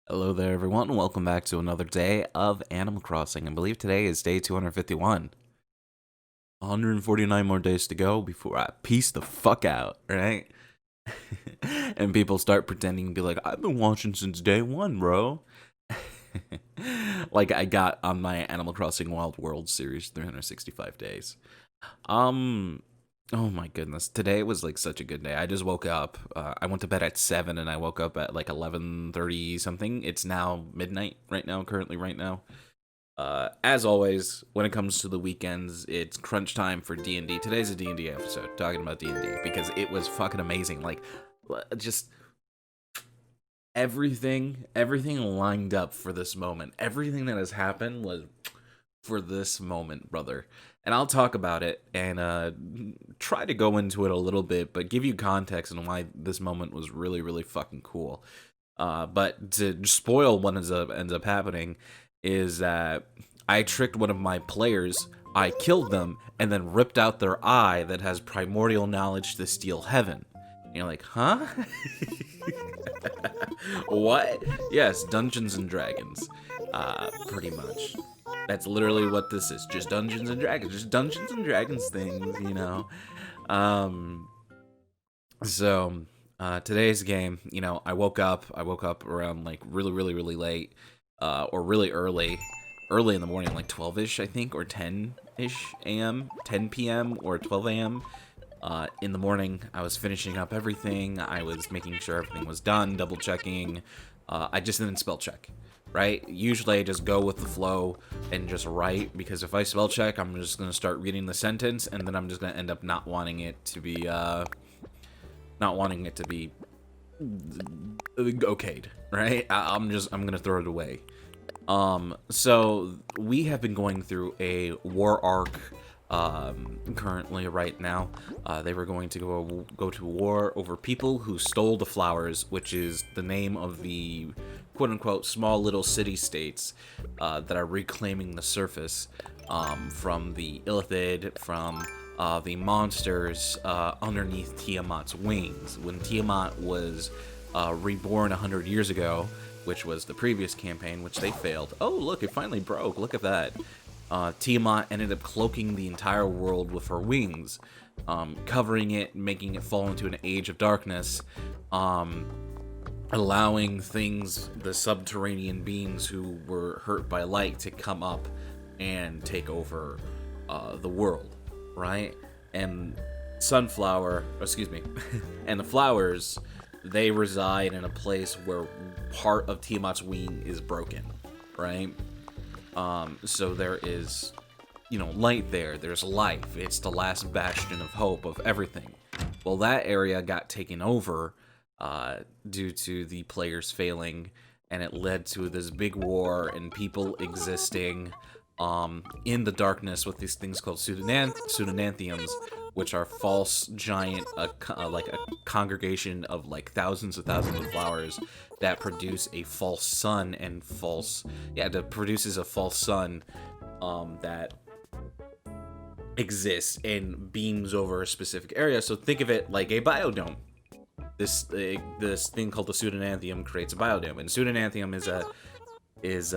Hello there, everyone. Welcome back to another day of Animal Crossing. I believe today is day 251. 149 more days to go before I peace the fuck out, right? And people start pretending to be like, I've been watching since day one, bro. Like I got on my Animal Crossing Wild World series 365 days. Um, oh my goodness. Today was like such a good day. I just woke up. I went to bed at 7 and I woke up at like 11:30 something. It's now midnight right now, currently right now. As always, when it comes to the weekends, it's crunch time for D&D. Today's a D&D episode talking about D&D because it was fucking amazing. Like just everything lined up for this moment. Everything that has happened was for this moment, brother. And I'll talk about it and try to go into it a little bit, but give you context on why this moment was really, really fucking cool. But to spoil what ends up happening is that I tricked one of my players. I killed them and then ripped out their eye that has primordial knowledge to steal heaven. And you're like, huh? What? Yes, Dungeons and Dragons. Pretty much. That's literally what this is. Just Dungeons and Dragons. Just Dungeons and Dragons things, you know. Um, so today's game, you know, I woke up around like really late, or really early in the morning, like 12ish, I think, or 10ish a.m., 10 p.m. or 12 a.m. In the morning, I was finishing up everything. I was making sure everything was done, double checking. I just didn't spell check, right? Usually I just go with the flow and just write, because if I spell check, I'm just going to start reading the sentence, and then I'm just going to end up not wanting it to be okayed, right? I'm going to throw it away. So we have been going through a war arc currently right now. They were going to go to war over people who stole the flowers, which is the name of the quote-unquote small little city-states that are reclaiming the surface from the Illithid, from the monsters underneath Tiamat's wings. When Tiamat was reborn 100 years ago, which was the previous campaign, which they failed. Oh, look, it finally broke. Look at that. Tiamat ended up cloaking the entire world with her wings, covering it, making it fall into an age of darkness, allowing things, the subterranean beings who were hurt by light, to come up and take over the world, right? And and the flowers, they reside in a place where part of Tiamat's wing is broken, right? So there is, you know, light there. There's life. It's the last bastion of hope of everything. Well, that area got taken over due to the players failing, and it led to this big war and people existing in the darkness with these things called pseudonanthiums, which are false giant, like a congregation of like thousands of flowers that produce a false sun and that produces a false sun that exists and beams over a specific area. So think of it like a biodome. This thing called the pseudonanthium creates a biodome, and pseudonanthium is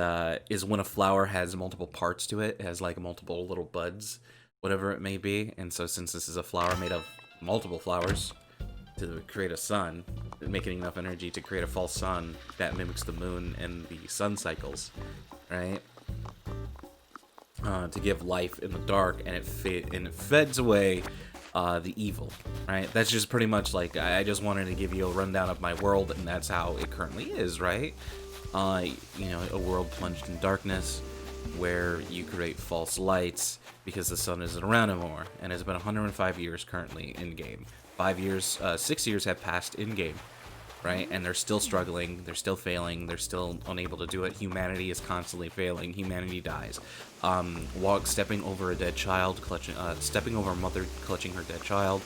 when a flower has multiple parts to it. It has like multiple little buds, whatever it may be. And so since this is a flower made of multiple flowers to create a sun, making enough energy to create a false sun that mimics the moon and the sun cycles, right? To give life in the dark, and it feds away the evil, right? That's just pretty much like, I just wanted to give you a rundown of my world, and that's how it currently is, right? You know, a world plunged in darkness where you create false lights because the sun isn't around anymore, and it's been 105 years currently in game. 6 years have passed in game, right? And they're still struggling, they're still failing, they're still unable to do it. Humanity is constantly failing. Humanity dies. Stepping over a dead child, stepping over a mother clutching her dead child,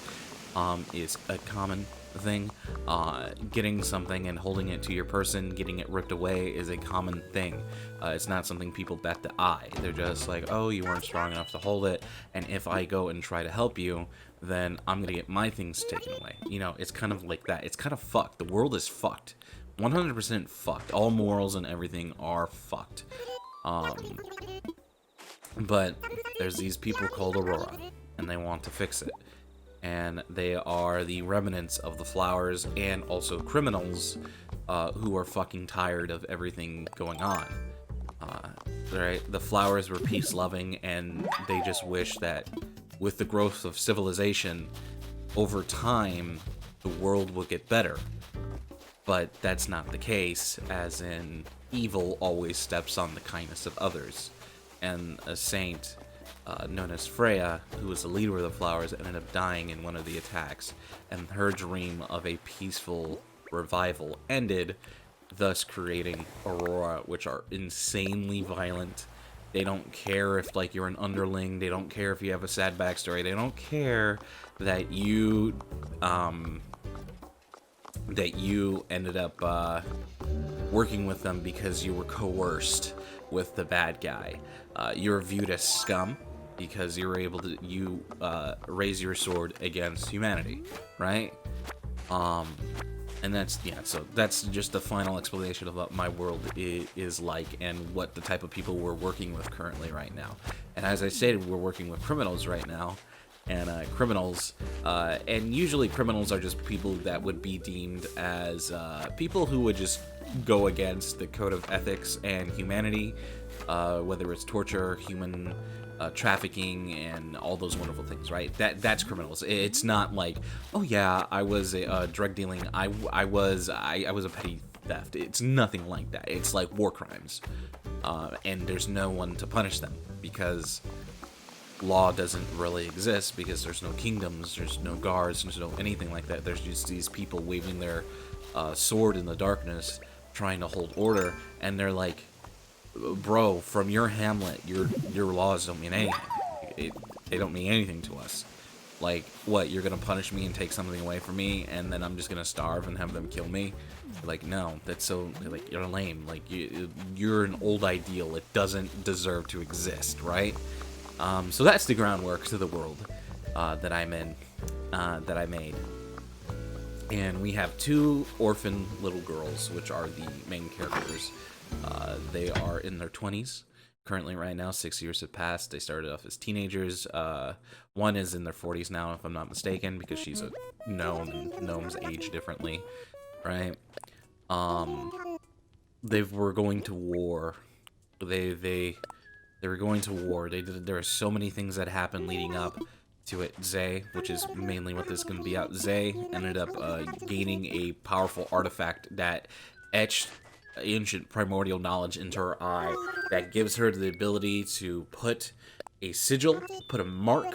is a common thing. Getting something and holding it to your person, getting it ripped away, is a common thing. It's not something people bat the eye. They're just like, oh, you weren't strong enough to hold it, and if I go and try to help you, then I'm gonna get my things taken away. You know, it's kind of like that. It's kind of fucked. The world is fucked 100% fucked. All morals and everything are fucked. But there's these people called Aurora, and they want to fix it. And they are the remnants of the flowers and also criminals who are fucking tired of everything going on. Right? The flowers were peace-loving, and they just wish that with the growth of civilization, over time, the world will get better. But that's not the case, as in, evil always steps on the kindness of others. And a saint known as Freya, who was the leader of the flowers, ended up dying in one of the attacks, and her dream of a peaceful revival ended, thus creating Aurora, which are insanely violent. They don't care if, like, you're an underling. They don't care if you have a sad backstory. They don't care that you ended up working with them because you were coerced with the bad guy. You're viewed as scum because you were able to raise your sword against humanity, right? And that's, yeah, so that's just the final explanation of what my world is like and what the type of people we're working with currently right now. And as I stated, we're working with criminals right now. And and usually criminals are just people that would be deemed as people who would just go against the code of ethics and humanity, whether it's torture, human trafficking, and all those wonderful things, right? That's criminals. It's not like, oh yeah, I was a drug dealing, I was a petty theft. It's nothing like that. It's like war crimes, and there's no one to punish them because law doesn't really exist, because there's no kingdoms, there's no guards, there's no anything like that. There's just these people waving their sword in the darkness, trying to hold order, and they're like, bro, from your hamlet, your laws don't mean anything. They don't mean anything to us. Like, what, you're gonna punish me and take something away from me, and then I'm just gonna starve and have them kill me? Like, no, that's so, like, you're lame. Like, you're an old ideal. It doesn't deserve to exist, right? So that's the groundwork to the world that I'm in, that I made. And we have two orphan little girls, which are the main characters. They are in their 20s. Currently, right now, 6 years have passed. They started off as teenagers. One is in their 40s now, if I'm not mistaken, because she's a gnome, and gnomes age differently, right? They were going to war. They were going to war. There are so many things that happened leading up to it. Zay, which is mainly what this is going to be out. Zay ended up gaining a powerful artifact that etched ancient primordial knowledge into her eye that gives her the ability to put a sigil, put a mark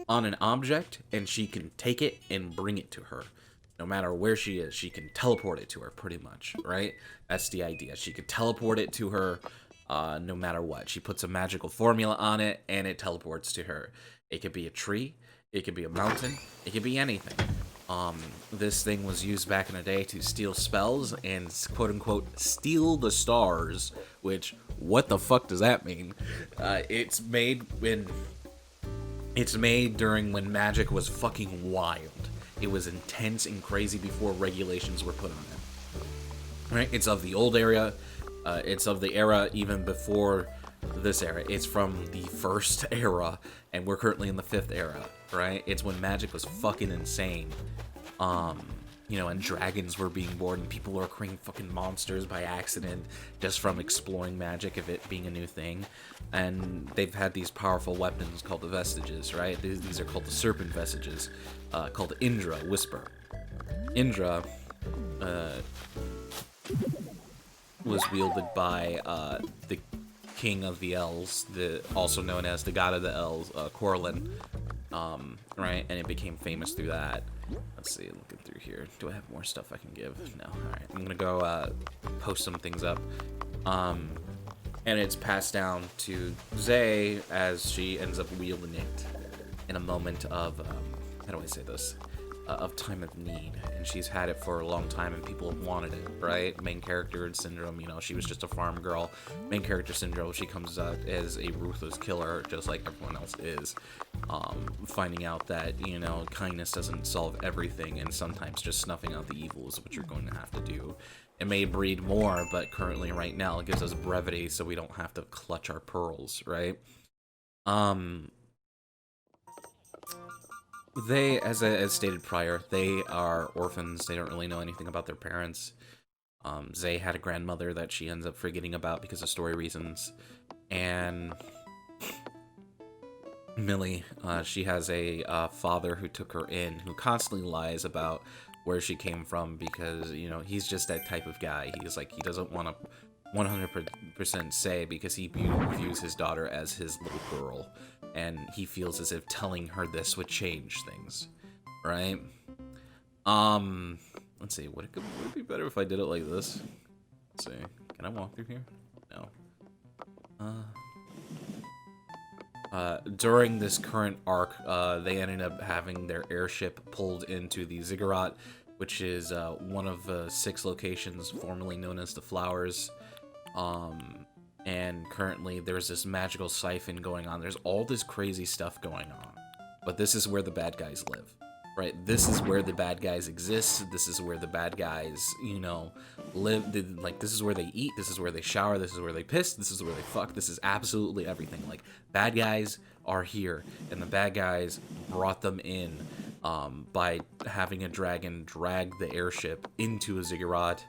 on an object, and she can take it and bring it to her. No matter where she is, she can teleport it to her, pretty much, right? That's the idea. She could teleport it to her no matter what. She puts a magical formula on it, and it teleports to her. It could be a tree, it could be a mountain, it could be anything. This thing was used back in the day to steal spells and quote-unquote steal the stars, which, what the fuck does that mean? It's made during when magic was fucking wild. It was intense and crazy before regulations were put on it. Right? It's of the old era. It's of the era even before this era. It's from the first era, and we're currently in the 5th era, right? It's when magic was fucking insane. You know, and dragons were being born, and people were creating fucking monsters by accident just from exploring magic, of it being a new thing. And they've had these powerful weapons called the Vestiges, right? These are called the Serpent Vestiges, called Indra, Whisper. Indra was wielded by the king of the elves, also known as the god of the elves, Corlin, right? And it became famous through that. Let's see, looking through here. Do I have more stuff I can give? No. Alright, I'm gonna go post some things up. And it's passed down to Zay as she ends up wielding it in a moment of, how do I say this? Of time of need. And she's had it for a long time, and people have wanted it, right? Main character Syndrome, you know, she was just a farm girl. Main character Syndrome, she comes out as a ruthless killer, just like everyone else is. Finding out that, you know, kindness doesn't solve everything, and sometimes just snuffing out the evil is what you're going to have to do. It may breed more, but currently right now it gives us brevity so we don't have to clutch our pearls, right? Um, they, as stated prior, they are orphans. They don't really know anything about their parents. Zay had a grandmother that she ends up forgetting about because of story reasons. And Millie, she has a father who took her in, who constantly lies about where she came from because, you know, he's just that type of guy. He's like, he doesn't want to 100% say because he views his daughter as his little girl. And he feels as if telling her this would change things, right? Let's see, would it be better if I did it like this? Let's see, can I walk through here? No. During this current arc, they ended up having their airship pulled into the Ziggurat, which is one of 6 locations formerly known as the Flowers. And currently there's this magical siphon going on. There's all this crazy stuff going on. But this is where the bad guys live, right? This is where the bad guys exist. This is where the bad guys, you know, live. Like, this is where they eat. This is where they shower. This is where they piss. This is where they fuck. This is absolutely everything. Like, bad guys are here. And the bad guys brought them in by having a dragon drag the airship into a ziggurat.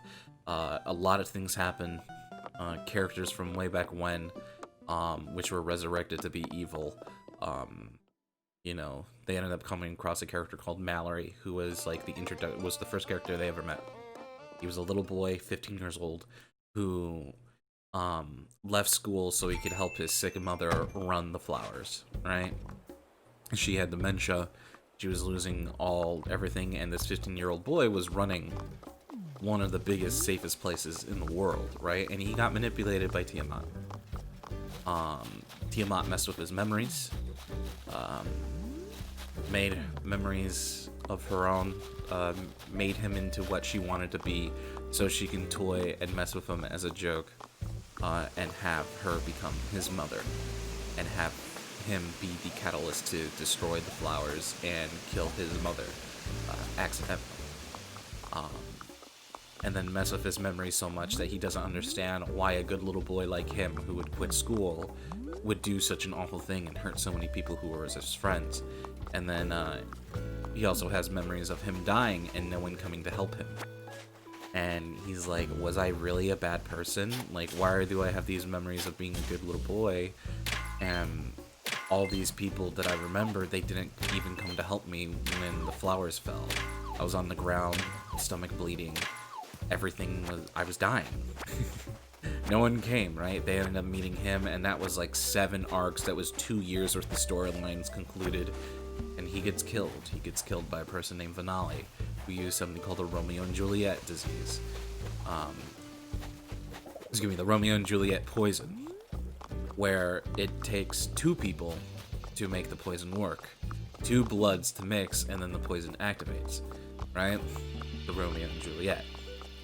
A lot of things happen. Characters from way back when, which were resurrected to be evil. You know, they ended up coming across a character called Mallory, who was like was the first character they ever met. He was a little boy, 15 years old, who left school so he could help his sick mother run the Flowers, right? She had dementia. She was losing everything, and this 15-year-old boy was running one of the biggest, safest places in the world, right? And he got manipulated by Tiamat. Tiamat messed with his memories, made memories of her own, made him into what she wanted to be, so she can toy and mess with him as a joke, and have her become his mother, and have him be the catalyst to destroy the Flowers and kill his mother, accidentally. And then mess with his memory so much that he doesn't understand why a good little boy like him, who would quit school, would do such an awful thing and hurt so many people who were his friends. And then he also has memories of him dying and no one coming to help him. And he's like, was I really a bad person? Like, why do I have these memories of being a good little boy? And all these people that I remember, they didn't even come to help me when the Flowers fell. I was on the ground, stomach bleeding. I was dying. No one came, right? They ended up meeting him, and that was like 7 arcs. That was 2 years worth of storylines concluded, and he gets killed. He gets killed by a person named Vanali, who used something called the Romeo and Juliet disease. The Romeo and Juliet poison, where it takes 2 people to make the poison work. 2 bloods to mix, and then the poison activates, right? The Romeo and Juliet.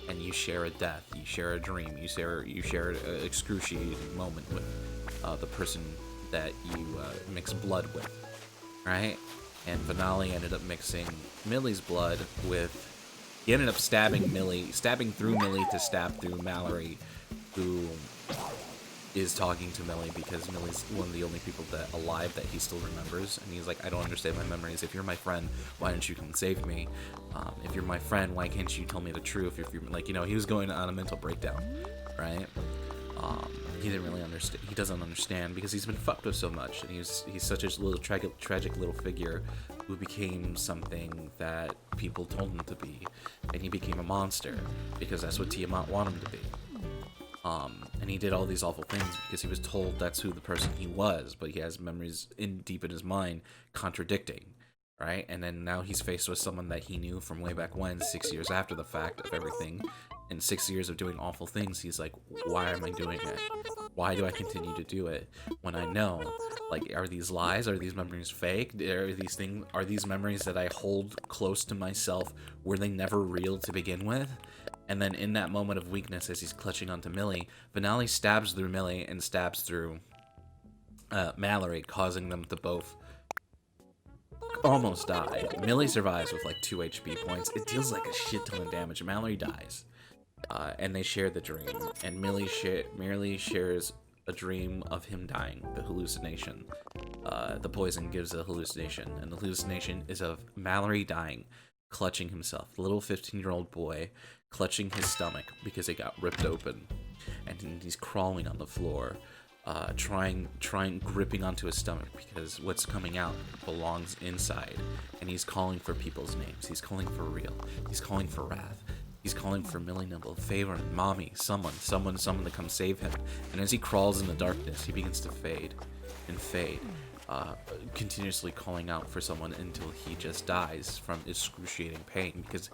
And you share a death, you share a dream, you share an excruciating moment with the person that you mix blood with, right? And Vanali ended up mixing Millie's blood with... He ended up stabbing through Millie to stab through Mallory, who is talking to Millie because Millie's one of the only people alive that he still remembers. And he's like, I don't understand my memories. If you're my friend, why don't you come save me? If you're my friend, why can't you tell me the truth? If you're like, you know, he was going on a mental breakdown, right? He didn't really understand. He doesn't understand because he's been fucked with so much, and he's such a little tragic little figure who became something that people told him to be, and he became a monster because that's what Tiamat wanted him to be. And he did all these awful things because he was told that's who the person he was, but he has memories deep in his mind contradicting, right? And then now he's faced with someone that he knew from way back when, 6 years after the fact of everything, and 6 years of doing awful things. He's like, why am I doing it? Why do I continue to do it when I know? Like, are these lies? Are these memories fake? Are these memories that I hold close to myself? Were they never real to begin with? And then in that moment of weakness, as he's clutching onto Millie, Vanali stabs through Millie and stabs through Mallory, causing them to both almost die. Millie survives with like 2 HP points. It deals like a shit ton of damage. Mallory dies. and they share the dream. And Millie merely shares a dream of him dying, the hallucination. The poison gives a hallucination, and the hallucination is of Mallory dying, clutching himself. The little 15-year-old boy clutching his stomach because it got ripped open, and he's crawling on the floor, gripping onto his stomach because what's coming out belongs inside, and he's calling for people's names. He's calling for Real. He's calling for Wrath. He's calling for Millie Nibble, Favor, Mommy, someone to come save him. And as he crawls in the darkness, he begins to fade and fade, continuously calling out for someone until he just dies from excruciating pain. Because,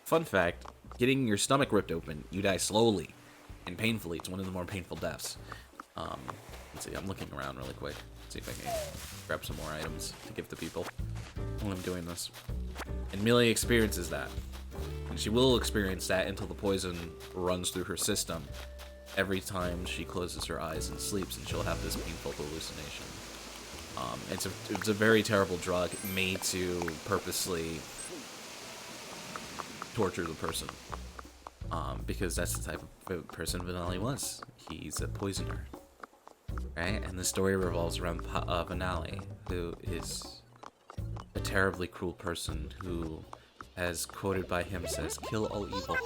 fun fact, getting your stomach ripped open, you die slowly and painfully. It's one of the more painful deaths. Let's see, I'm looking around really quick. See if I can grab some more items to give to people while I'm doing this. And Millie experiences that. And she will experience that until the poison runs through her system every time she closes her eyes and sleeps, and she'll have this painful hallucination. It's a very terrible drug made to purposely torture the person. Because that's the type of person Vanelli was. He's a poisoner. Right? And the story revolves around Vanelli, who is a terribly cruel person who, as quoted by him, says, "Kill all evil.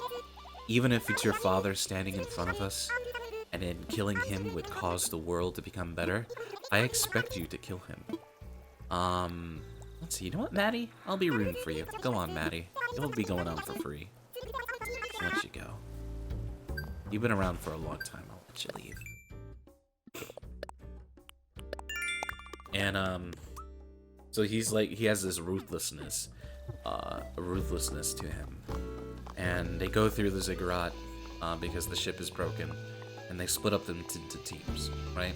Even if it's your father standing in front of us, and in killing him would cause the world to become better, I expect you to kill him." Let's see, you know what, Maddie? I'll be rooting for you. Go on, Maddie. You'll be going on for free. I'll let you go. You've been around for a long time. I'll let you leave. And, so he's like, he has this ruthlessness to him. And they go through the ziggurat, because the ship is broken, and they split up them into teams, right?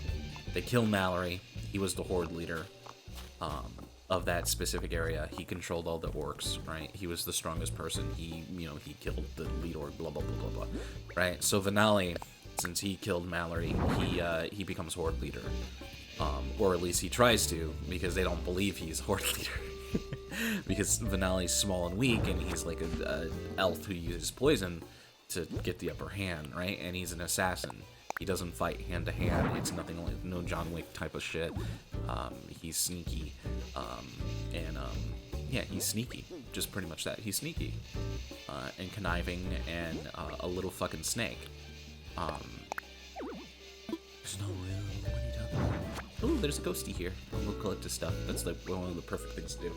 They kill Mallory. He was the horde leader, of that specific area. He controlled all the orcs, right? He was the strongest person. He killed the lead orc, blah, blah, blah, blah, blah, right? So Vanelli, since he killed Mallory, he becomes horde leader. Or at least he tries to, because they don't believe he's horde leader. Because Vanelli's small and weak, and he's like a elf who uses poison to get the upper hand, right? And he's an assassin. He doesn't fight hand to hand. It's nothing like no John Wick type of shit. He's sneaky, yeah, he's sneaky. Just pretty much that. He's sneaky, and conniving, and a little fucking snake. There's no real. What are you talking about? Oh, there's a ghosty here. We'll collect his stuff. That's like one of the perfect things to do.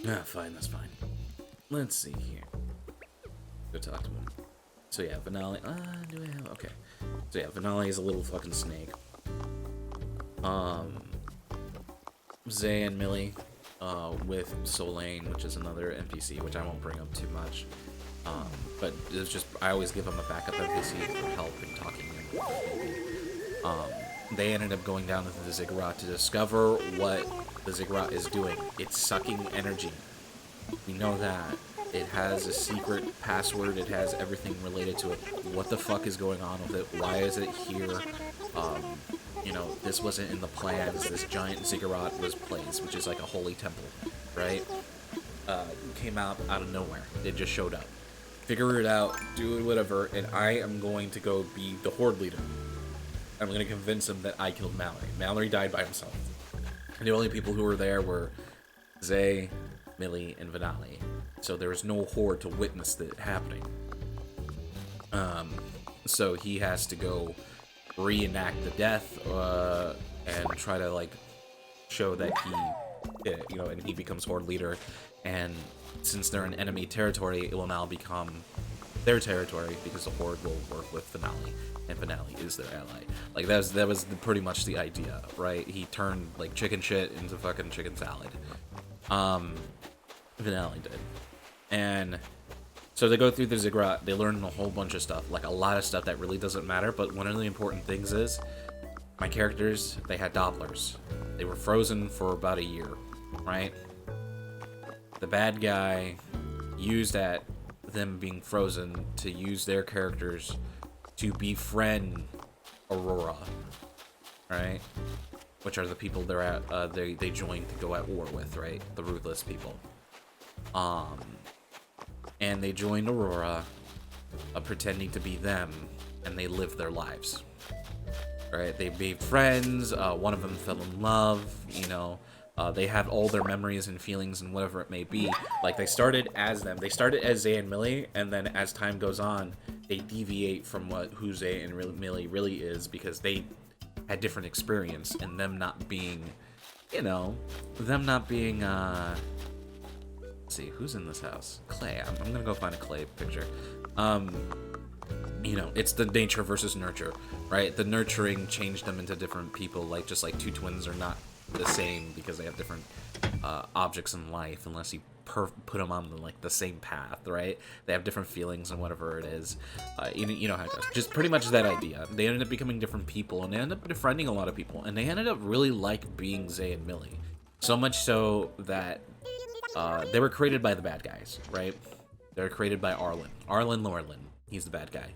Ah, fine, that's fine. Let's see here. Go talk to him. So yeah, Vanelli. Do I have? Okay. So yeah, Vanelli is a little fucking snake. Zay and Millie, with Solane, which is another NPC, which I won't bring up too much. But it's just, I always give them a backup NPC for help and talking. They ended up going down into the ziggurat to discover what the ziggurat is doing. It's sucking energy. We know that. It has a secret password. It has everything related to it. What the fuck is going on with it? Why is it here? This wasn't in the plans. This giant ziggurat was placed, which is like a holy temple, right? Came out of nowhere. It just showed up. Figure it out, do it, whatever, and I am going to go be the horde leader. I'm going to convince him that I killed Mallory. Mallory died by himself. And the only people who were there were Zay, Millie, and Vanelli. So there was no horde to witness it happening. So he has to go reenact the death, and try to, like, show that he did it, and he becomes horde leader. And since they're in enemy territory, it will now become their territory, because the horde will work with Vanelli, and Vanelli is their ally. Like, that was pretty much the idea, right? He turned, like, chicken shit into fucking chicken salad. Vanelli did. And so they go through the ziggurat, they learn a whole bunch of stuff, like a lot of stuff that really doesn't matter, but one of the important things is, my characters, they had Dopplers. They were frozen for about a year, right? The bad guy used them being frozen to use their characters to befriend Aurora, right? Which are the people they joined to go at war with, right? The ruthless people. Um, and they joined Aurora, pretending to be them, and they lived their lives. Right? They made friends. One of them fell in love. You know, they had all their memories and feelings and whatever it may be. Like, they started as them. They started as Zay and Millie, and then as time goes on, they deviate from who Zay and Millie really is, because they had different experience, and them not being, you know, them not being, let's see, who's in this house? Clay. I'm gonna go find a Clay picture. You know, it's the nature versus nurture, right? The nurturing changed them into different people, like, just like two twins are not the same because they have different objects in life, unless you put them on the same path, right? They have different feelings and whatever it is. You know how it goes. Just pretty much that idea. They ended up becoming different people, and they ended up befriending a lot of people, and they ended up really being Zay and Millie. So much so that they were created by the bad guys, right? They were created by Arlen Lorlin. He's the bad guy.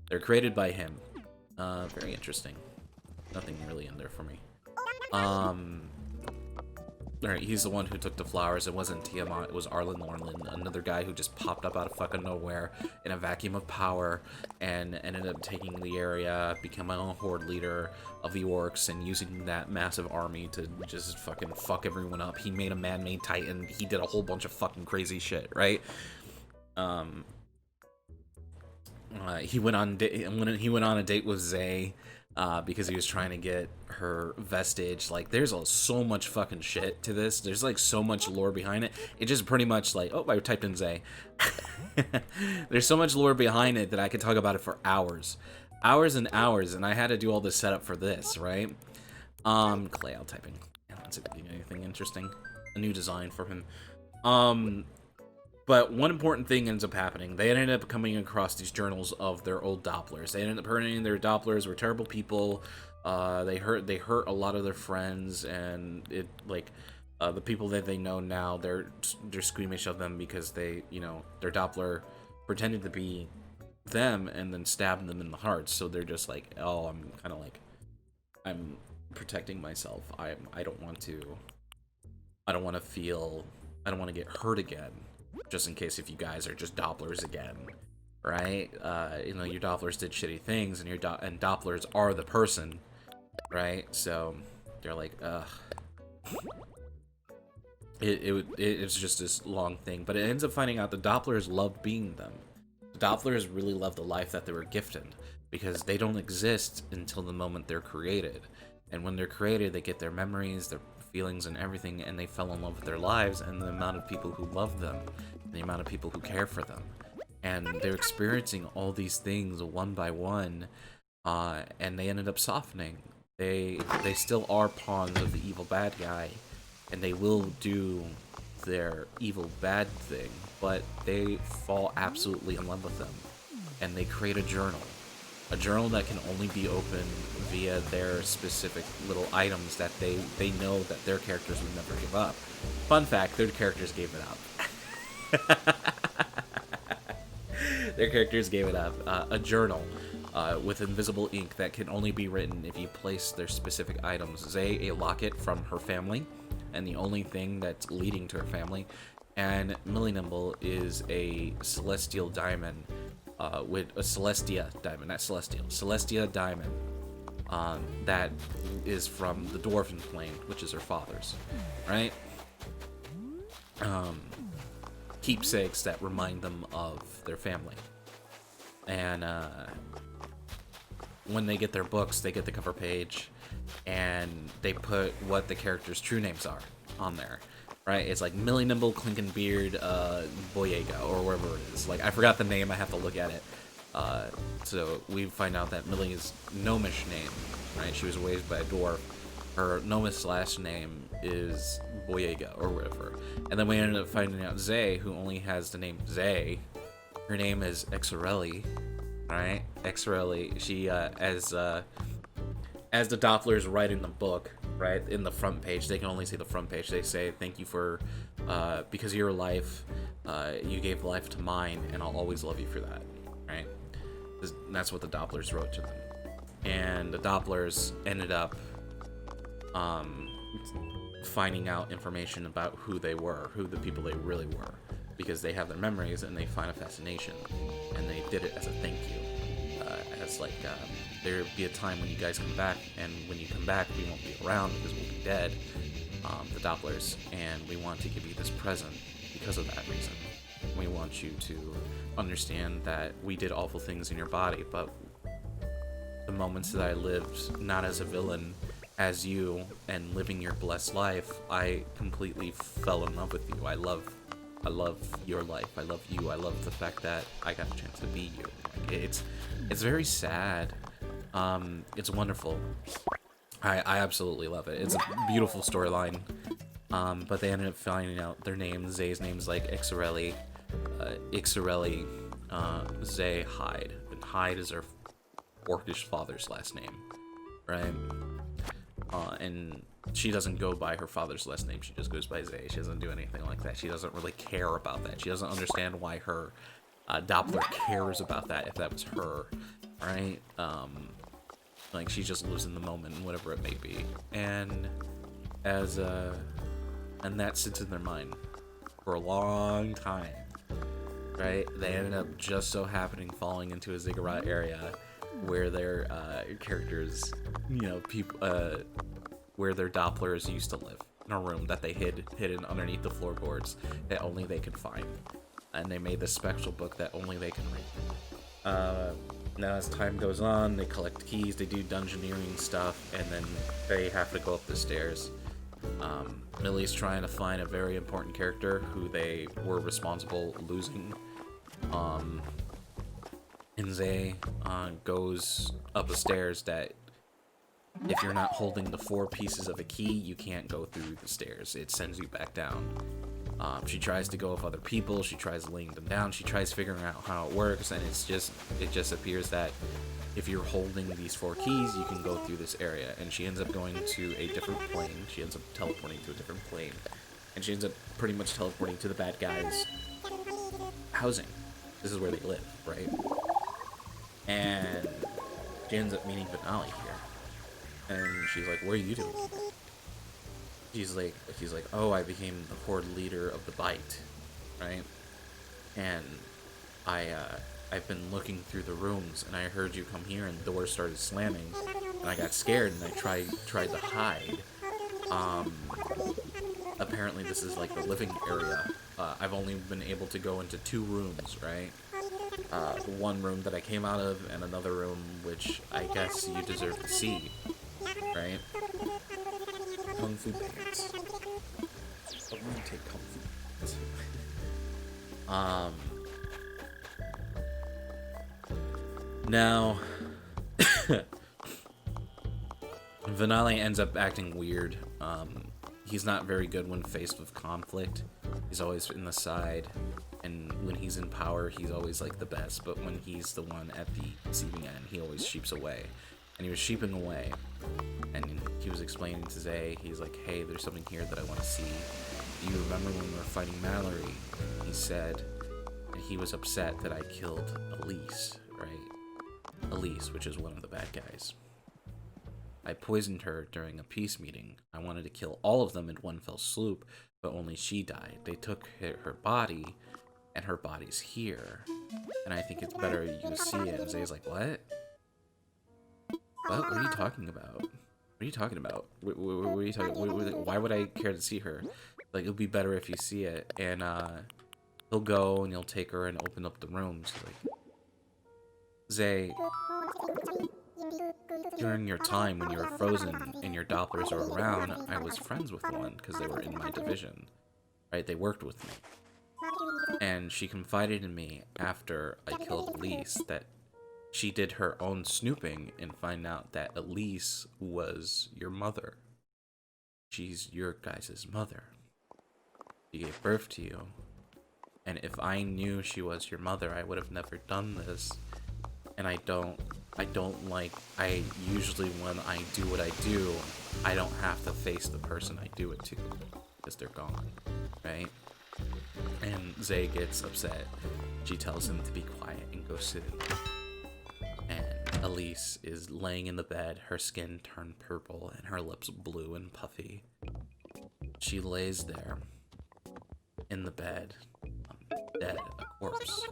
They're created by him. Very interesting. Nothing really in there for me. Alright, he's the one who took the flowers. It wasn't Tiamat, it was Arlen Lorlin, another guy who just popped up out of fucking nowhere in a vacuum of power and ended up taking the area, becoming a horde leader of the orcs, and using that massive army to just fucking fuck everyone up. He made a man-made titan. He did a whole bunch of fucking crazy shit, right? He went on a date with Zay because he was trying to get her vestige. Like, there's so much fucking shit to this. There's like so much lore behind it. It just pretty much like, oh, I typed in Zay. There's so much lore behind it that I could talk about it for hours and hours, and I had to do all this setup for this, right? Clay, I'll type in. Let's see if we can get anything interesting. A new design for him. But one important thing ends up happening. They ended up coming across these journals of their old Dopplers. They ended up hurting their Dopplers were terrible people. They hurt a lot of their friends, and it the people that they know now, they're squeamish of them because they, you know, their Doppler pretended to be them and then stabbed them in the heart. So they're just like, oh, I'm kind of like, I'm protecting myself. I don't want to get hurt again. Just in case if you guys are just Dopplers again, right? You know, your Dopplers did shitty things, and and Dopplers are the person, right? So they're like, ugh. It's just this long thing, but it ends up finding out the Dopplers loved being them. The Dopplers really love the life that they were gifted, because they don't exist until the moment they're created, and when they're created, they get their memories, their feelings and everything, and they fell in love with their lives and the amount of people who love them, and the amount of people who care for them, and they're experiencing all these things one by one, and they ended up softening. They still are pawns of the evil bad guy, and they will do their evil bad thing, but they fall absolutely in love with them, and they create a journal that can only be opened via their specific little items that they know that their characters would never give up. Fun fact, their characters gave it up. Their characters gave it up. A journal with invisible ink that can only be written if you place their specific items. Zay, a locket from her family, and the only thing that's leading to her family. And Millie Nimble is a celestial diamond, with a Celestia diamond, not celestial, Celestia diamond, that is from the Dwarven plane, which is her father's, right? Keepsakes that remind them of their family. And when they get their books, they get the cover page, and they put what the characters' true names are on there. Right, it's like Millie Nimble, Clinkenbeard, Boyega, or wherever it is. Like, I forgot the name, I have to look at it. So we find out that Millie's gnomish name, right, she was raised by a dwarf. Her gnomish last name is Boyega, or whatever. And then we ended up finding out Zay, who only has the name Zay. Her name is Exarelli, right? Exarelli, she, as the Dopplers write in the book, right, in the front page, they can only see the front page. They say, thank you for, because of your life, you gave life to mine, and I'll always love you for that, right? That's what the Dopplers wrote to them. And the Dopplers ended up finding out information about who they were, who the people they really were. because they have their memories and they find a fascination, and they did it as a thank you, as like there'll be a time when you guys come back, and when you come back we won't be around because we'll be dead, the Dopplers, and we want to give you this present because of that reason. We want you to understand that we did awful things in your body, but the moments that I lived not as a villain, as you, and living your blessed life, I completely fell in love with you. I love your life. I love you. I love the fact that I got a chance to be you. Like, it's very sad. It's wonderful. I absolutely love it. It's a beautiful storyline. But they ended up finding out their names. Zay's name's like Ixarelli. Zay Hyde. And Hyde is her orcish father's last name, right? And she doesn't go by her father's last name. She just goes by Zay. She doesn't do anything like that. She doesn't really care about that. She doesn't understand why her Doppler cares about that if that was her, right? Like, she just lives in the moment, whatever it may be. And and that sits in their mind for a long time, right? They ended up just so happening falling into a ziggurat area where their characters, you know, where their Dopplers used to live, in a room that they hidden underneath the floorboards that only they could find. And they made this special book that only they can read. Now as time goes on, they collect keys, they do dungeoneering stuff, and then they have to go up the stairs. Millie's trying to find a very important character who they were responsible losing. And Zay goes up the stairs that if you're not holding the 4 pieces of a key, you can't go through the stairs. It sends you back down. She tries to go with other people, she tries laying them down, she tries figuring out how it works, and it just appears that if you're holding these 4 keys, you can go through this area. And she ends up going to a different plane. She ends up teleporting to a different plane. And she ends up pretty much teleporting to the bad guys' housing. This is where they live, right? And she ends up meeting Finale here. And she's like, what are you doing? She's like, oh, I became the horde leader of the Bite, right? And I've been looking through the rooms, and I heard you come here, and doors started slamming, and I got scared, and I tried to hide. Apparently this is like the living area. I've only been able to go into 2 rooms, right? One room that I came out of, and another room which I guess you deserve to see, right? Kung Fu pants. I'm gonna take Kung Fu pants. Now, Finale ends up acting weird. He's not very good when faced with conflict. He's always in the side, and when he's in power, he's always like the best, but when he's the one at the receiving end, he always sheeps away. And he was sheeping away, and he was explaining to Zay, he's like, hey, there's something here that I want to see. Do you remember when we were fighting Mallory? He said, and he was upset that I killed Elise, right? Elise, which is one of the bad guys. I poisoned her during a peace meeting. I wanted to kill all of them in one fell swoop, but only she died. They took her body, and her body's here. And I think it's better you see it. And Zay's like, what? What are you talking about? What are you talking about? What are you talking? Why would I care to see her? Like, it'll be better if you see it. And he'll go and he'll take her and open up the rooms. Like, Zay, during your time when you were frozen and your Dopplers were around, I was friends with one because they were in my division, right? They worked with me. And she confided in me after I killed Elise that she did her own snooping and find out that Elise was your mother. She's your guys' mother. She gave birth to you. And if I knew she was your mother, I would have never done this. And I usually when I do what I do, I don't have to face the person I do it to, because they're gone, right? And Zay gets upset. She tells him to be quiet and go sit in there. And Elise is laying in the bed, her skin turned purple and her lips blue and puffy. She lays there in the bed, dead, a corpse.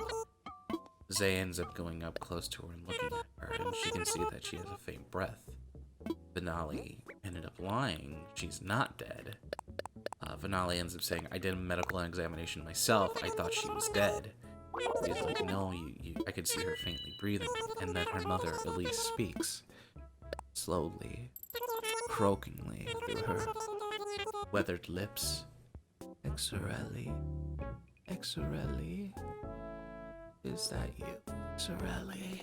Zay ends up going up close to her and looking at her, and she can see that she has a faint breath. Finale ended up lying. She's not dead. Finale ends up saying, I did a medical examination myself. I thought she was dead. He's like, no, I could see her faintly breathing. And then her mother, Elise, speaks. Slowly, croakingly through her weathered lips. Exorelli. Exorelli. Is that you, Exorelli?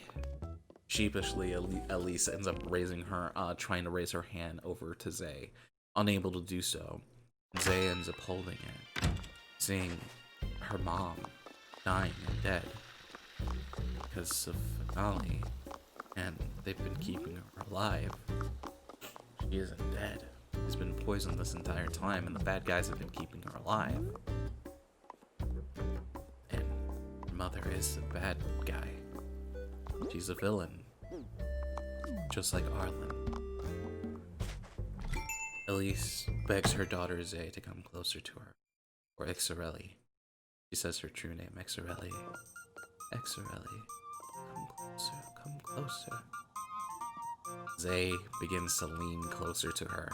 Sheepishly, Elise ends up raising her, trying to raise her hand over to Zay. Unable to do so, Zay ends up holding it, seeing her mom dying and dead because of Finale, and they've been keeping her alive. She isn't dead. She's been poisoned this entire time, and the bad guys have been keeping her alive. And her mother is a bad guy. She's a villain, just like Arlen. Elise begs her daughter Zay to come closer to her, or Exorelli. She says her true name, Exorelli. Exorelli, come closer, come closer. Zay begins to lean closer to her,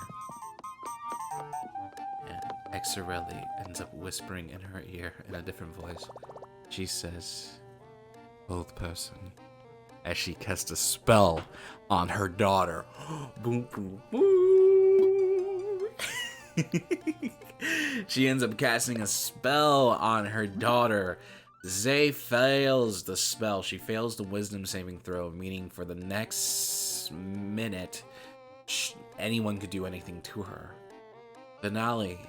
and Exorelli ends up whispering in her ear in a different voice. She says, both person, as she casts a spell on her daughter. Boom, boom, boom. She ends up casting a spell on her daughter. Zay fails the spell. She fails the wisdom saving throw, meaning for the next minute, anyone could do anything to her. Finale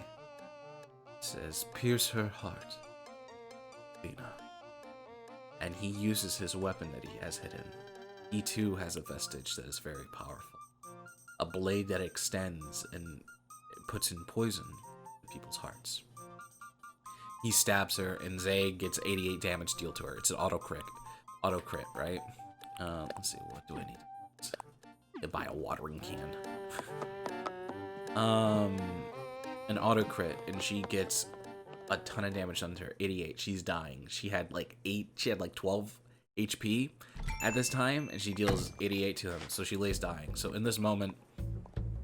says, pierce her heart, Luna. And he uses his weapon that he has hidden. He too has a vestige that is very powerful. A blade that extends and puts in poison in people's hearts. He stabs her, and Zay gets 88 damage dealt to her. It's an auto crit, right? Let's see, what do I need to buy? A watering can. An auto crit, and she gets a ton of damage done to her. 88. She's dying. She had like 12 HP at this time, and she deals 88 to him. So she lays dying. So in this moment,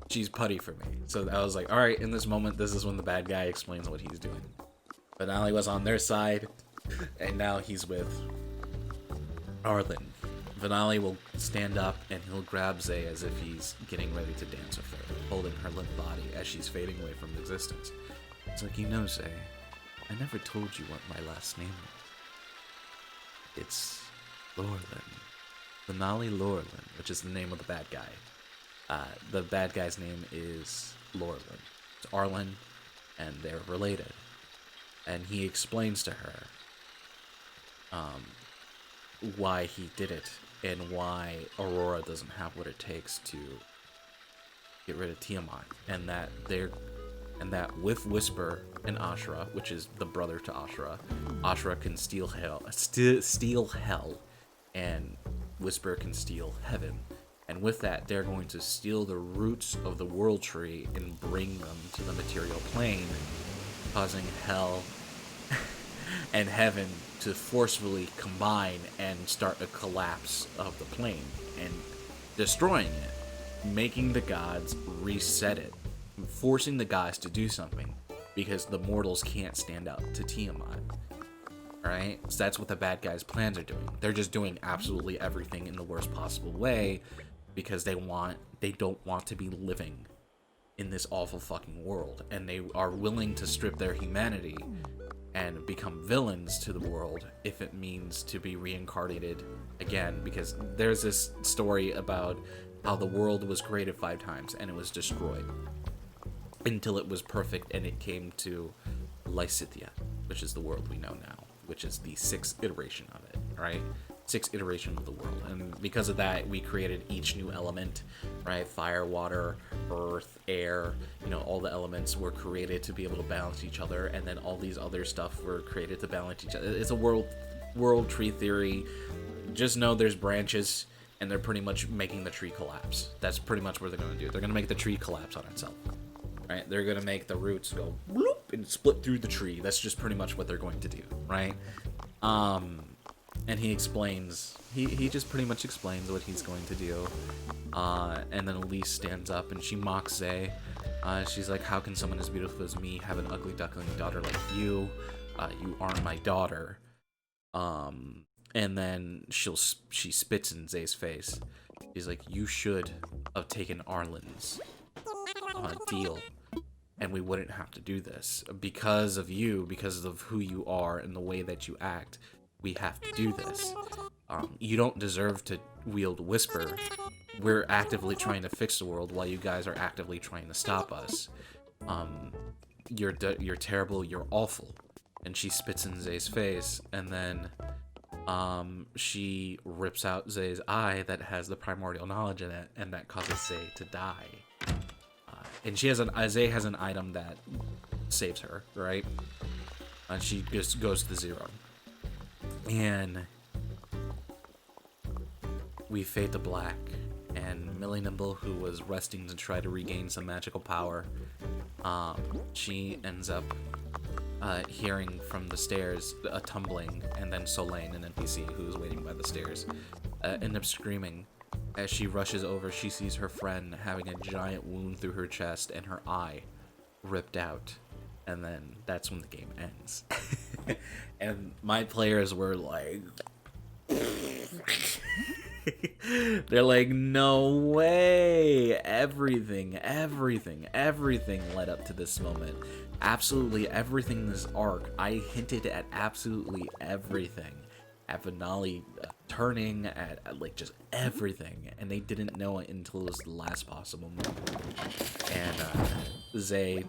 she's putty for me. So I was like, all right, in this moment, this is when the bad guy explains what he's doing. Finale was on their side, and now he's with Arlen. Finale will stand up, and he'll grab Zay as if he's getting ready to dance with her, holding her limp body as she's fading away from existence. It's like, you know, Zay, I never told you what my last name was. It's Lorlin. Finale Lorlin, which is the name of the bad guy. The bad guy's name is Lorlin. It's Arlen, and they're related. And he explains to her why he did it and why Aurora doesn't have what it takes to get rid of Tiamat, and that with Whisper and Ashura, which is the brother to Ashura, Ashura can steal hell, and Whisper can steal heaven. And with that, they're going to steal the roots of the world tree and bring them to the material plane, causing hell and heaven to forcefully combine and start a collapse of the plane and destroying it, making the gods reset it, forcing the gods to do something because the mortals can't stand up to Tiamat. Alright? So that's what the bad guys' plans are doing. They're just doing absolutely everything in the worst possible way because they don't want to be living in this awful fucking world, and they are willing to strip their humanity and become villains to the world if it means to be reincarnated again, because there's this story about how the world was created 5 times and it was destroyed until it was perfect and it came to Lysithia, which is the world we know now, which is the 6th iteration of it, right? 6th iteration of the world. And because of that, we created each new element, right? Fire, water, earth, air, all the elements were created to be able to balance each other, and then all these other stuff were created to balance each other. It's a world tree theory. Just know there's branches, and they're pretty much making the tree collapse. That's pretty much what they're going to do. They're going to make the tree collapse on itself, right? They're going to make the roots go bloop and split through the tree. That's just pretty much what they're going to do, right? And he explains, he just pretty much explains what he's going to do. And then Elise stands up and she mocks Zay. She's like, how can someone as beautiful as me have an ugly duckling daughter like you? You aren't my daughter. And then she spits in Zay's face. She's like, you should have taken Arlen's deal, and we wouldn't have to do this. Because of you, because of who you are and the way that you act, we have to do this. You don't deserve to wield Whisper. We're actively trying to fix the world while you guys are actively trying to stop us. You're terrible, you're awful. And she spits in Zay's face, and then she rips out Zay's eye that has the primordial knowledge in it, and that causes Zay to die. And Zay has an item that saves her, right? And she just goes to 0. And we fade to black, and Millie Nimble, who was resting to try to regain some magical power, she ends up hearing from the stairs a tumbling, and then Solane, an NPC who's waiting by the stairs, end up screaming. As she rushes over, she sees her friend having a giant wound through her chest and her eye ripped out. And then that's when the game ends. And my players were like... They're like, no way! Everything led up to this moment. Absolutely everything in this arc. I hinted at absolutely everything. At Finale turning, at like just everything. And they didn't know it until it was the last possible moment. And Zay,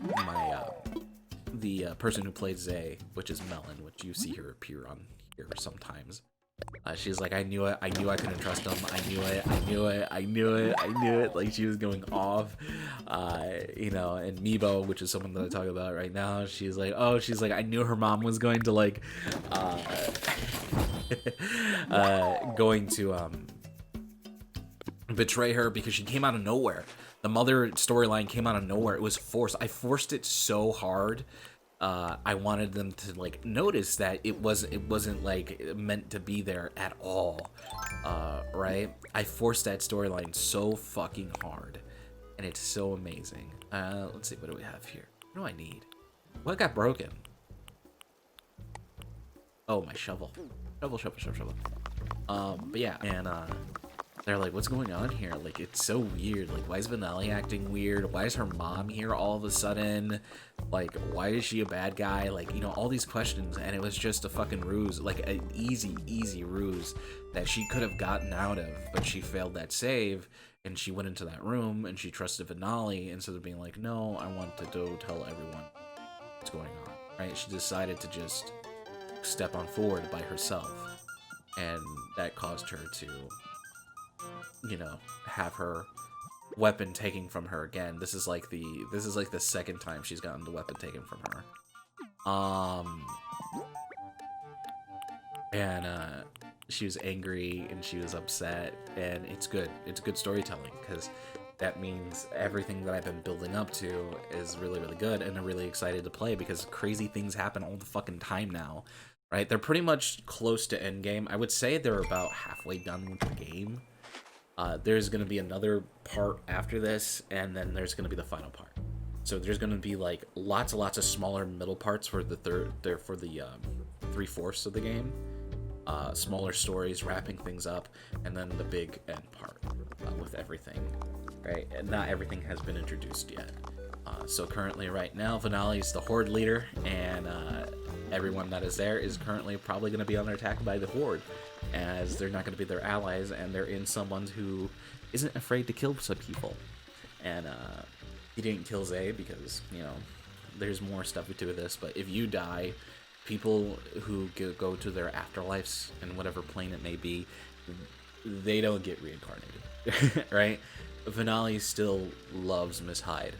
the person who played Zay, which is Melon, which you see her appear on here sometimes. She's like, I knew it. I knew I couldn't trust him. I knew it. Like, she was going off. You know, and Meebo, which is someone that I talk about right now, she's like, I knew her mom was going to, like, going to, betray her because she came out of nowhere. The mother storyline came out of nowhere. It was forced. I forced it so hard. I wanted them to like notice that it wasn't like meant to be there at all, right? I forced that storyline so fucking hard, and it's so amazing. Let's see, what do we have here? What do I need? What got broken? Oh, my shovel. Shovel. But yeah, and they're like, what's going on here? Like, it's so weird. Like, why is Vanelli acting weird? Why is her mom here all of a sudden? Like, why is she a bad guy? Like, you know, all these questions, and it was just a fucking ruse. Like, an easy ruse that she could have gotten out of, but she failed that save, and she went into that room, and she trusted Vanelli instead of being like, no, I want to go tell everyone what's going on, right? She decided to just step on forward by herself, and that caused her to, you know, have her weapon taken from her again. This is like the second time she's gotten the weapon taken from her. And she was angry and she was upset, and it's good storytelling, because that means everything that I've been building up to is really good, and I'm really excited to play because crazy things happen all the fucking time now, right? They're pretty much close to endgame. I would say they're about halfway done with the game. There's going to be another part after this, and then there's going to be the final part. So there's going to be like lots of smaller middle parts for the 3/4 of the game. Smaller stories wrapping things up, and then the big end part with everything, right? And not everything has been introduced yet. So currently right now, Vanali is the Horde leader, and everyone that is there is currently probably going to be under attack by the Horde, as they're not going to be their allies, and they're in someone who isn't afraid to kill some people. And he didn't kill Zay because, you know, there's more stuff to this, but if you die, people who go to their afterlives in whatever plane it may be, they don't get reincarnated, right? Vanali still loves Miss Hyde,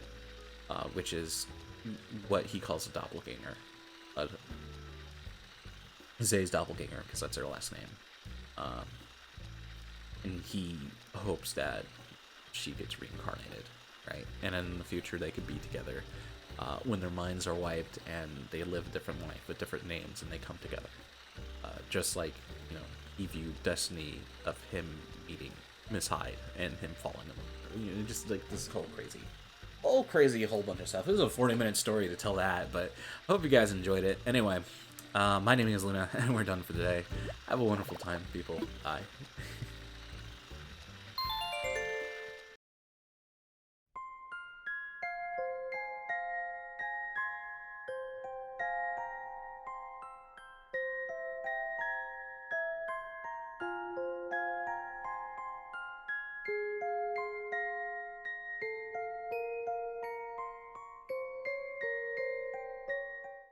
which is what he calls a doppelganger. Zay's doppelganger, because that's her last name. And he hopes that she gets reincarnated, right? And in the future they could be together when their minds are wiped and they live a different life with different names and they come together. just like, you know, he viewed destiny of him meeting Miss Hyde and him falling in love. You know, just like this whole crazy whole bunch of stuff. It was a 40-minute story to tell that, but I hope you guys enjoyed it. Anyway, my name is Luna, and we're done for today. Have a wonderful time, people. Bye.